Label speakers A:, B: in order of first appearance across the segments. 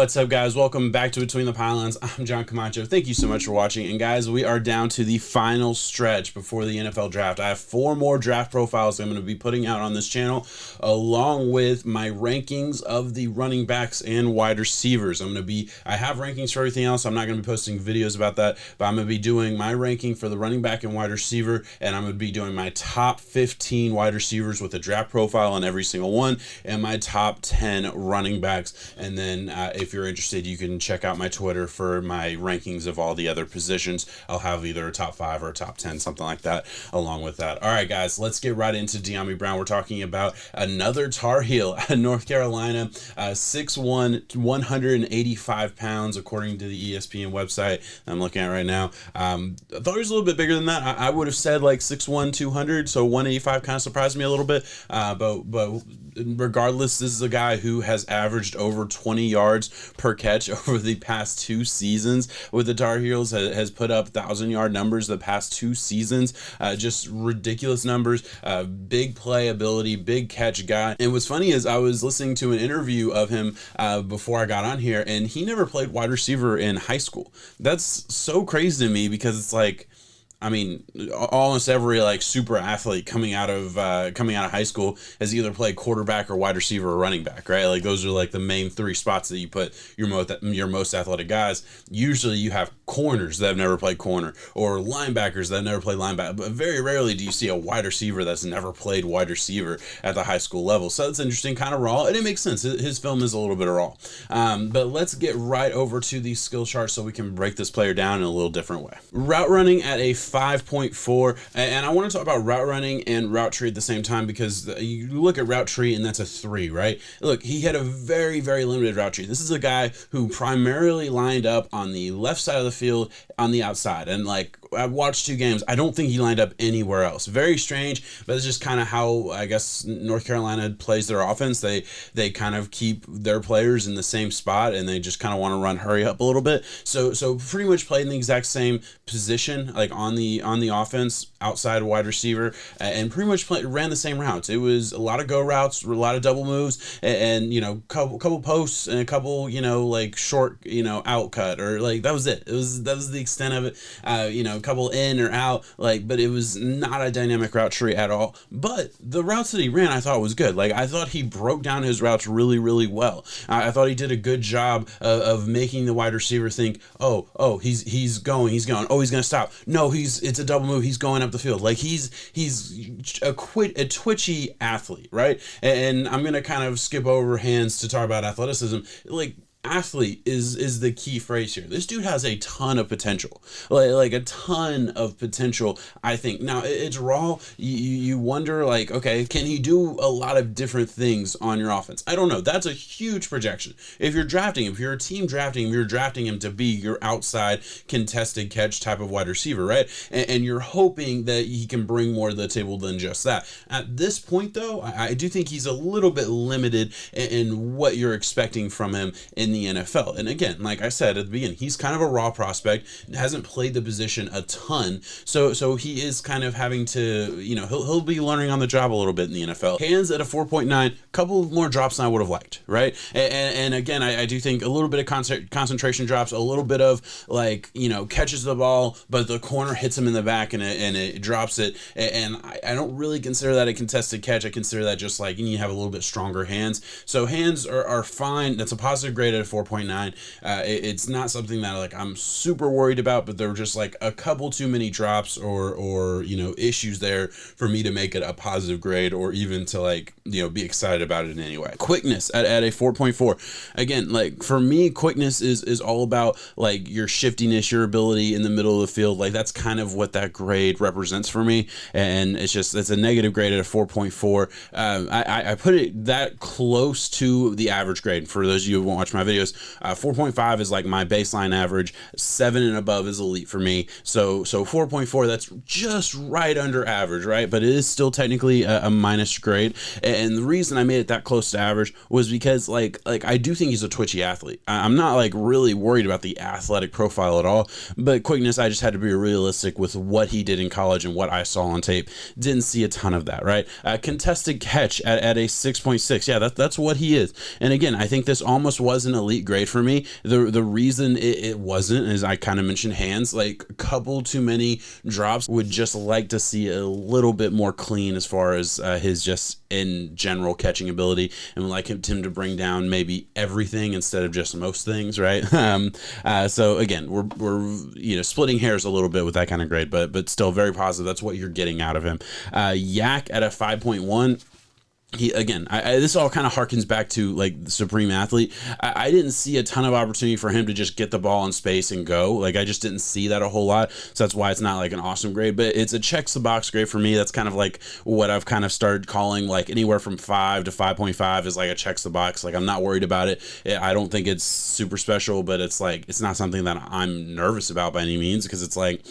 A: What's up, guys? Welcome back to Between the Pylons. I'm John Camacho. Thank you so much for watching. And guys, we are down to the final stretch before the NFL draft. I have 4 more draft profiles I'm going to be putting out on this channel, along with my rankings of the running backs and wide receivers. I have rankings for everything else. I'm not going to be posting videos about that, but I'm going to be doing my ranking for the running back and wide receiver, and I'm going to be doing my top 15 wide receivers with a draft profile on every single one, and my top 10 running backs. And then if you're interested, you can check out my Twitter for my rankings of all the other positions. I'll have either a top 5 or a top 10, something like that, along with that. All right, guys, let's get right into Dyami Brown. We're talking about another Tar Heel out of North Carolina, 6'1", 185 pounds, according to the ESPN website I'm looking at right now. I thought he was a little bit bigger than that. I would have said like 6'1", 200, so 185 kind of surprised me a little bit. But regardless, this is a guy who has averaged over 20 yards per catch over the past 2 seasons with the Tar Heels, has put up 1,000-yard numbers the past 2 seasons. Just ridiculous numbers, big playability, big catch guy. And what's funny is I was listening to an interview of him before I got on here, and he never played wide receiver in high school. That's so crazy to me, because it's like, I mean, almost every like super athlete coming out of high school has either played quarterback or wide receiver or running back, right? Like those are like the main 3 spots that you put your most athletic guys. Usually you have corners that have never played corner, or linebackers that have never played linebacker, but very rarely do you see a wide receiver that's never played wide receiver at the high school level. So it's interesting, kind of raw, and it makes sense. His film is a little bit raw. But let's get right over to the skill chart so we can break this player down in a little different way. Route running at a 5.4, and I want to talk about route running and route tree at the same time, because you look at route tree and that's a 3, right? Look, he had a very, very limited route tree. This is a guy who primarily lined up on the left side of the field on the outside, and like I've watched 2 games, I don't think he lined up anywhere else. Very strange, but it's just kind of how I guess North Carolina plays their offense. They kind of keep their players in the same spot, and they just kind of want to run hurry up a little bit. So pretty much played in the exact same position, like on the offense, outside wide receiver, and pretty much ran the same routes. It was a lot of go routes, a lot of double moves, and you know, couple posts and a couple, you know, like short, you know, out cut, or like that was it. That was the extent of it. You know, a couple in or out, like, but it was not a dynamic route tree at all. But the routes that he ran, I thought was good. Like, I thought he broke down his routes really, really well. I thought he did a good job of making the wide receiver think, oh, he's going, oh, he's gonna stop. No, it's a double move. He's going up the field. Like he's a twitchy athlete, right? And I'm gonna kind of skip over hands to talk about athleticism. Like, athlete is the key phrase here. This dude has a ton of potential, like a ton of potential. I think now it's raw. You wonder, like, okay, can he do a lot of different things on your offense? I don't know. That's a huge projection. If you're a team drafting him, you're drafting him to be your outside contested catch type of wide receiver, right? And you're hoping that he can bring more to the table than just that. At this point, though, I do think he's a little bit limited in what you're expecting from him in the NFL. And again, like I said at the beginning, he's kind of a raw prospect, hasn't played the position a ton, so he is kind of having to, you know, he'll be learning on the job a little bit in the NFL. Hands at a 4.9, couple more drops than I would have liked, right? And again, I do think a little bit of concentration drops, a little bit of, like, you know, catches the ball, but the corner hits him in the back and it drops it. And I don't really consider that a contested catch. I consider that just like you need to have a little bit stronger hands. So hands are fine. That's a positive grade at a 4.9. It's not something that like I'm super worried about, but there were just like a couple too many drops or you know, issues there for me to make it a positive grade, or even to, like, you know, be excited about it in any way. Quickness at a 4.4. Again, like for me, quickness is all about like your shiftiness, your ability in the middle of the field. Like that's kind of what that grade represents for me, and it's a negative grade at a 4.4. I put it that close to the average grade. For those of you who won't watch my videos, 4.5 is like my baseline average. 7 and above is elite for me. So 4.4, that's just right under average, right? But it is still technically a minus grade. And the reason I made it that close to average was because like I do think he's a twitchy athlete. I'm not like really worried about the athletic profile at all, but quickness, I just had to be realistic with what he did in college and what I saw on tape. Didn't see a ton of that, right? Contested catch at a 6.6. Yeah, that's what he is. And again, I think this almost was an elite grade for me. The reason it wasn't, as I kind of mentioned, hands, like a couple too many drops. Would just like to see a little bit more clean as far as his just in general catching ability, and would like him to bring down maybe everything instead of just most things, right? So again, we're splitting hairs a little bit with that kind of grade, but still very positive. That's what you're getting out of him. Yak at a 5.1. This all kind of harkens back to like the Supreme Athlete. I didn't see a ton of opportunity for him to just get the ball in space and go. Like, I just didn't see that a whole lot. So that's why it's not like an awesome grade, but it's a checks the box grade for me. That's kind of like what I've kind of started calling like anywhere from 5 to 5.5 is like a checks the box. Like, I'm not worried about it. I don't think it's super special, but it's like, it's not something that I'm nervous about by any means, because it's like,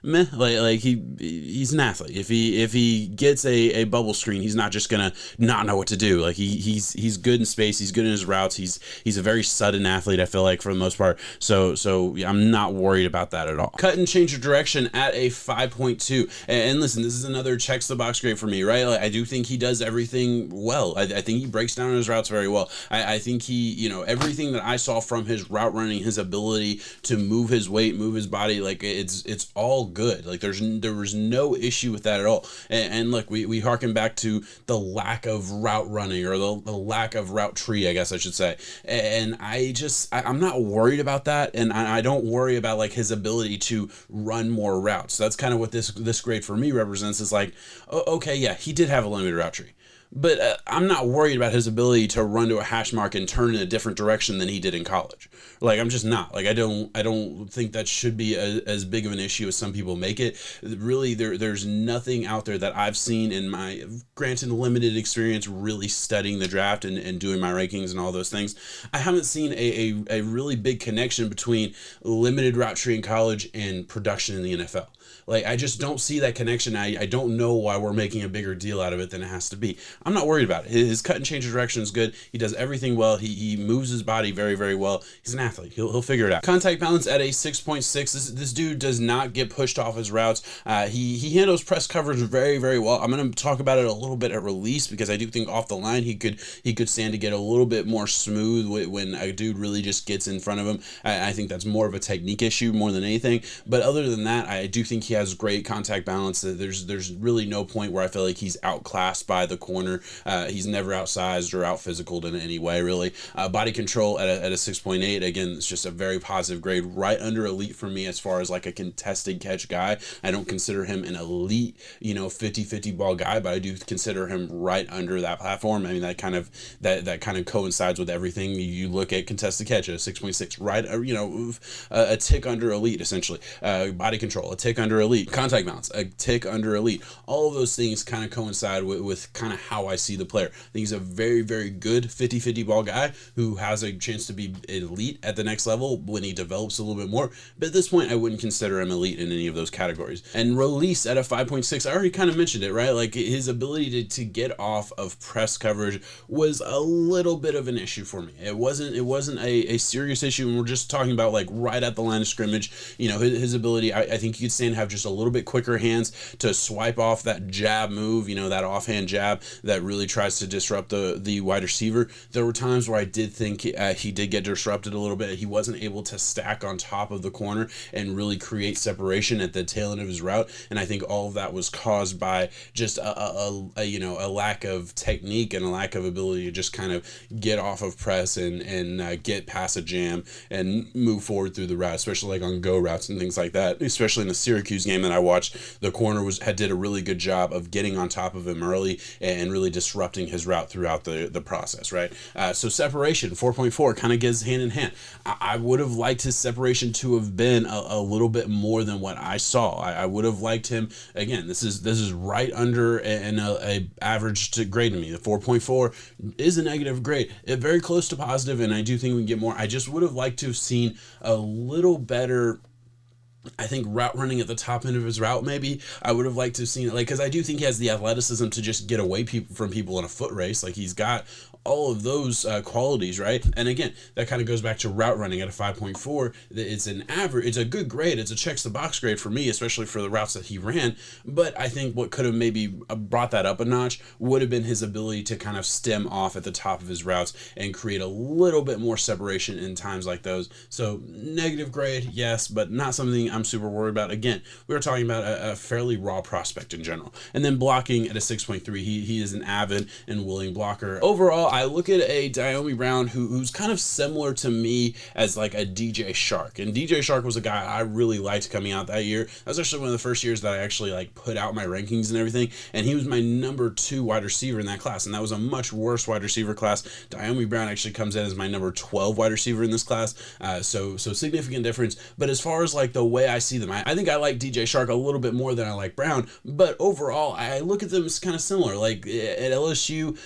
A: meh, like he's an athlete. If he gets a bubble screen, he's not just gonna not know what to do. Like he's good in space, he's good in his routes, he's a very sudden athlete, I feel like, for the most part. So yeah, I'm not worried about that at all. Cut and change of direction at a 5.2. And listen, this is another checks the box grade for me, right? Like, I do think he does everything well. I think he breaks down his routes very well. I think he, everything that I saw from his route running, his ability to move his weight, move his body, like it's all good. Like there was no issue with that at all. And look, we harken back to the lack of route running, or the lack of route tree, I guess I should say. And I'm not worried about that. And I don't worry about like his ability to run more routes. So that's kind of what this grade for me represents, is like, okay, yeah, he did have a limited route tree. But I'm not worried about his ability to run to a hash mark and turn in a different direction than he did in college. Like, I'm just not. Like, I don't think that should be as big of an issue as some people make it. Really, there's nothing out there that I've seen in my, granted, limited experience really studying the draft and doing my rankings and all those things. I haven't seen a really big connection between limited route tree in college and production in the NFL. Like, I just don't see that connection. I don't know why we're making a bigger deal out of it than it has to be. I'm not worried about it. His cut and change of direction is good. He does everything well. He moves his body very, very well. He's an athlete. He'll figure it out. Contact balance at a 6.6. This dude does not get pushed off his routes. He handles press coverage very, very well. I'm going to talk about it a little bit at release, because I do think off the line he could stand to get a little bit more smooth when a dude really just gets in front of him. I think that's more of a technique issue more than anything. But other than that, I do think he has great contact balance. There's really no point where I feel like he's outclassed by the corner. He's never outsized or out-physicaled in any way, really. Body control at a 6.8. Again, it's just a very positive grade, right under elite for me as far as like a contested catch guy. I don't consider him an elite, 50-50 ball guy, but I do consider him right under that platform. I mean, that kind of coincides with everything. You look at contested catch at a 6.6, right? A tick under elite, essentially. Body control, a tick under elite. Contact balance, a tick under elite. All of those things kind of coincide with kind of how I see the player. I think he's a very, very good 50-50 ball guy who has a chance to be elite at the next level when he develops a little bit more. But at this point, I wouldn't consider him elite in any of those categories. And release at a 5.6, I already kind of mentioned it, right? Like, his ability to get off of press coverage was a little bit of an issue for me. It wasn't a serious issue, and we're just talking about like right at the line of scrimmage. His ability, I think you could stand have just a little bit quicker hands to swipe off that jab move, that offhand jab that really tries to disrupt the wide receiver. There were times where I did think he did get disrupted a little bit. He wasn't able to stack on top of the corner and really create separation at the tail end of his route, and I think all of that was caused by just a lack of technique and a lack of ability to just kind of get off of press and get past a jam and move forward through the route, especially like on go routes and things like that. Especially in the Syracuse game that I watched, the corner did a really good job of getting on top of him early and really disrupting his route throughout the process, right? So separation, 4.4, kind of goes hand in hand. I would have liked his separation to have been a little bit more than what I saw. I would have liked him, again, this is right under a average to grade to me. The 4.4 is a negative grade. It's very close to positive, and I do think we can get more. I just would have liked to have seen a little better I think route running at the top end of his route, maybe I would have liked to have seen it, like, because I do think he has the athleticism to just get away from people in a foot race. Like, he's got all of those qualities, right? And again, that kind of goes back to route running at a 5.4. It's an average, it's a good grade, it's a checks the box grade for me, especially for the routes that he ran. But I think what could have maybe brought that up a notch would have been his ability to kind of stem off at the top of his routes and create a little bit more separation in times like those. So negative grade, yes, but not something I'm super worried about. Again, we were talking about a fairly raw prospect in general. And then blocking at a 6.3, he is an avid and willing blocker. Overall, I look at a Dyami Brown who's kind of similar to me as like a DJ Shark. And DJ Shark was a guy I really liked coming out that year. That was actually one of the first years that I actually like put out my rankings and everything. And he was my number 2 wide receiver in that class. And that was a much worse wide receiver class. Dyami Brown actually comes in as my number 12 wide receiver in this class. So significant difference. But as far as like the way I see them, I think I like DJ Shark a little bit more than I like Brown. But overall, I look at them as kind of similar. Like at LSU,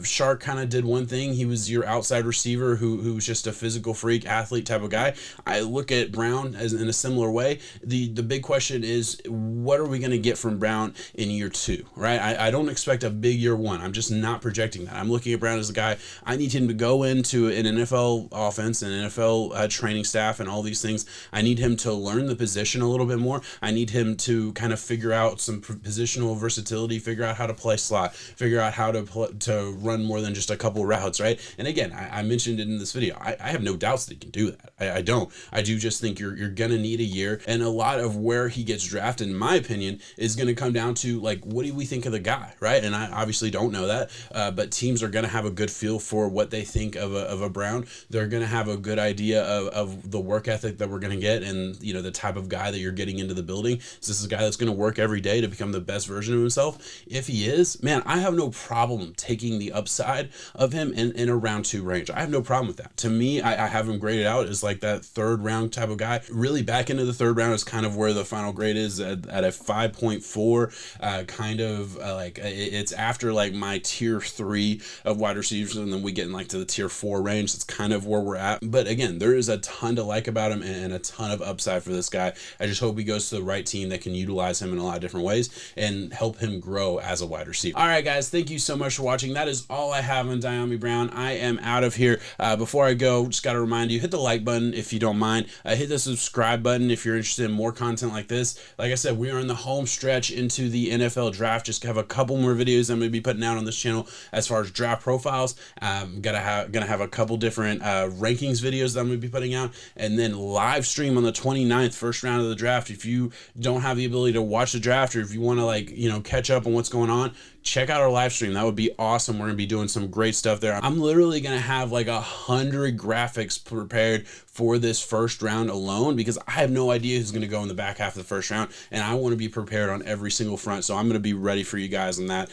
A: Shark kind of did one thing. He was your outside receiver who was just a physical freak athlete type of guy. I look at Brown as in a similar way. The big question is, what are we going to get from Brown in year 2, right? I don't expect a big year 1. I'm just not projecting that. I'm looking at Brown as a guy, I need him to go into an NFL offense and NFL training staff and all these things. I need him to learn the position a little bit more. I need him to kind of figure out some positional versatility, figure out how to play slot, figure out how to run more than just a couple routes, right? And again, I mentioned it in this video. I have no doubts that he can do that. I don't. I do just think you're going to need a year, and a lot of where he gets drafted, in my opinion, is going to come down to, like, what do we think of the guy, right? And I obviously don't know that, but teams are going to have a good feel for what they think of a Brown. They're going to have a good idea of the work ethic that we're going to get and, you know, the type of guy that you're getting into the building. So this is a guy that's going to work every day to become the best version of himself. If he is, man, I have no problem taking the upside of him in a round 2 range. I have no problem with that. To me, I have him graded out as like that 3rd round type of guy. Really back into the 3rd round is kind of where the final grade is at a 5.4, kind of like it's after like my tier 3 of wide receivers, and then we get in like to the tier 4 range. That's kind of where we're at. But again, there is a ton to like about him and a ton of upside for this guy. I just hope he goes to the right team that can utilize him in a lot of different ways and help him grow as a wide receiver. All right, guys, thank you so much for watching. That is all I have on Dyami Brown. I am out of here. Before I go, just got to remind you, hit the like button if you don't mind. Hit the subscribe button if you're interested in more content like this. Like I said, we are in the home stretch into the NFL draft. Just have a couple more videos I'm going to be putting out on this channel as far as draft profiles. Gonna have a couple different rankings videos that I'm going to be putting out, and then live stream on the 29th, first round of the draft. If you don't have the ability to watch the draft, or if you want to, like, you know, catch up on what's going on, check out our live stream. That would be awesome. We're going to be doing some great stuff there. I'm literally going to have like 100 graphics prepared for this first round alone, because I have no idea who's going to go in the back half of the first round, and I want to be prepared on every single front. So I'm going to be ready for you guys in that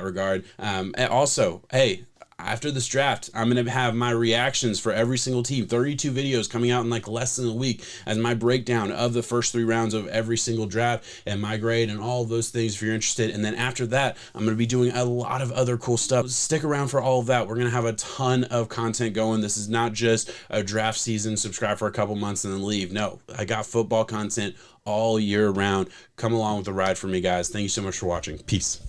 A: regard. And also, hey, after this draft, I'm going to have my reactions for every single team. 32 videos coming out in like less than a week as my breakdown of the first 3 rounds of every single draft and my grade and all of those things if you're interested. And then after that, I'm going to be doing a lot of other cool stuff. Stick around for all of that. We're going to have a ton of content going. This is not just a draft season, subscribe for a couple months and then leave. No, I got football content all year round. Come along with the ride for me, guys. Thank you so much for watching. Peace.